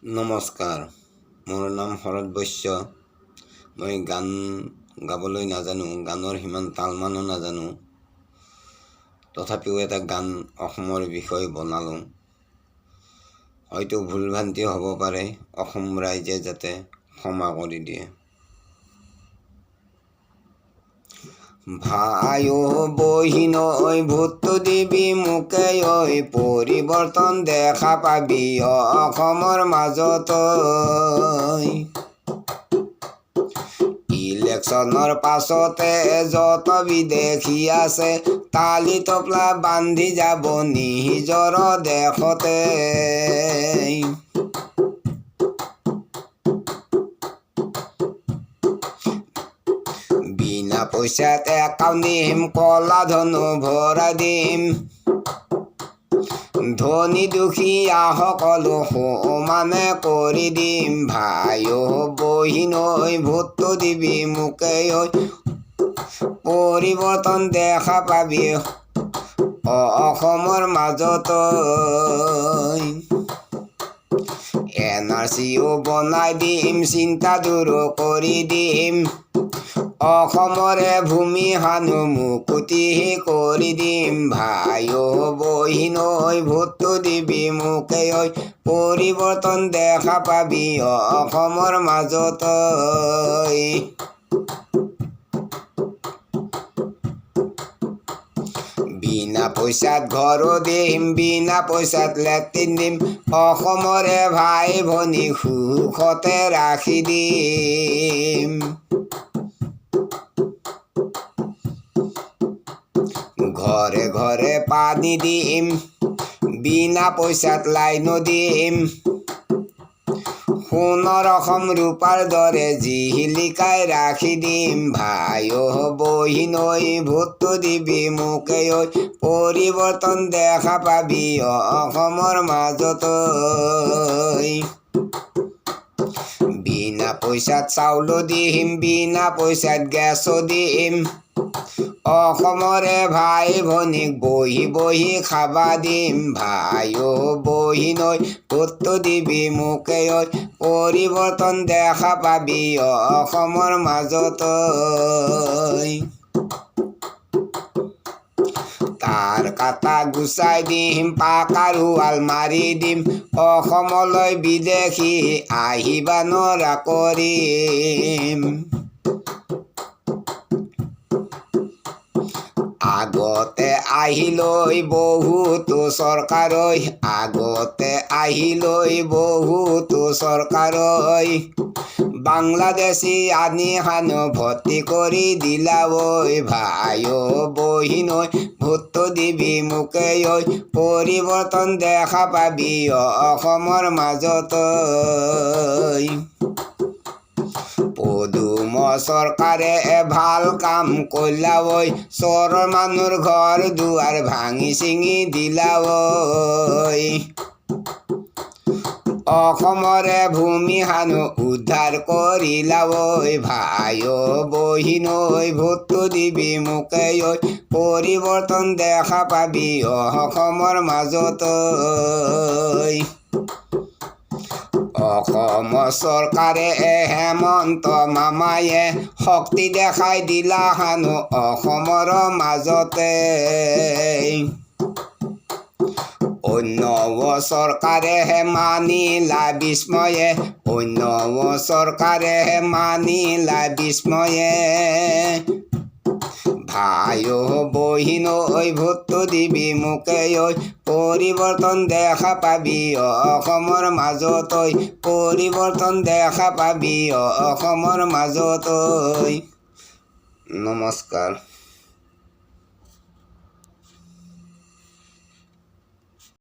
নমস্কাৰ, মোৰ নাম শৰৎ বৈশ্য। মই গান গাবলৈ নাজানো, গানৰ সিমান তালমানো নাজানো। তথাপিও এটা গান অসমৰ বিষয়ে বনালোঁ। হয়তো ভুল-ভ্ৰান্তি হ'ব পাৰে, অসম ৰাইজে যাতে ক্ষমা কৰি দিয়ে। ভাই ও বহিন ঐ ভোটটো দিবি মোকে ঐ, পৰিৱৰ্তন দেখা পাবি অসমৰ মাজত। ইলেকশ্যনৰ পাছতে যত বিদেশী আছে, তালি তপলা বান্ধি যাব নিজৰ দেশতে। বিনা পইচাত একাউণ্ট দিম, কলা ধনু ভৰাই দিম, ধনী দুখীয়া সকলো সমানে কৰি দিম। ভাই ও বহিন ঐ ভোটটো দিবি মোকে ঐ, পৰিৱৰ্তন দেখা পাবি অসমৰ মাজত। NRCও বনাই দিম, চিন্তা দূৰ কৰি দিম, অসমৰে ভূমি হানো মুকুতি কৰি দিম। ভাই ও বহিন ঐ ভোটটো দিবি মোকে ঐ, পৰিৱৰ্তন দেখা পাবি অসমৰ মাজত। বিনা পইচাত ঘৰো দিম, বিনা পইচাত লেট্ৰিন দিম, অসমৰে ভাই ভনী সুখতে ৰাখি দিম। ঘৰে ঘৰে পানী দিম, বিনা পইচাত লাইনো দিম, সোণৰ অসম ৰূপাৰ দৰে জিলিকাই ৰাখি দিম। ভাই ও বহিন ঐ ভোটটো দিবি মোকে ঐ, পৰিৱৰ্তন দেখা পাবি অসমৰ মাজত। বিনা পইচাত চাউলো দিম, বিনা পইচাত গেছো দিম, অসমৰে ভাই ভনীক বহি বহি খাবা দিম। ভাই ও বহিন ঐ ভোটটো দিবি মোকে ঐ, পৰিৱৰ্তন দেখা পাবি অসমৰ মাজত। তাৰ কাটা গুচাই দিম, পাকাৰ ৱাল মাৰি দিম, অসমলৈ বিদেশী আহিবা নৰা কৰিম। আগতে আহিলৈ বহুতো চৰকাৰ, আগতে আহিলৈ বহুতো চৰকাৰ, বাংলাদেশী আনি হানো ভৰ্তি কৰি দিলা ঐ। ভাই ও বহিন ঐ ভোটটো দিবি মোকে ঐ, পৰিৱৰ্তন দেখা পাবি অসমৰ মাজত। পদুম চৰকাৰে ভাল কাম কৰিলা ঐ, চৰৰ মানুহৰ ঘৰ দুৱাৰ ভাঙি চিঙি দিলা ঐ, অসমৰে ভূমি হানো উদ্ধাৰ কৰিলা ঐ। ভাই ও বহিন ঐ ভোটটো দিবি মোকে ঐ, পৰিৱৰ্তন দেখা পাবি অসমৰ মাজত। অসম চৰকাৰে হেমন্ত মামায়ে শক্তি দেখাই দিলা হানো অসমৰ মাজতে। অন্য চৰকাৰে মানিলা বিস্ময়ে, অন্য চৰকাৰে মানিলা বিস্ময়ে। ভাই ও বহিন ঐ ভোটটো দিবি মোকে ঐ, পৰিৱৰ্তন দেখা পাবি অসমৰ মাজত। পৰিৱৰ্তন দেখা পাবি অসমৰ মাজত। নমস্কাৰ।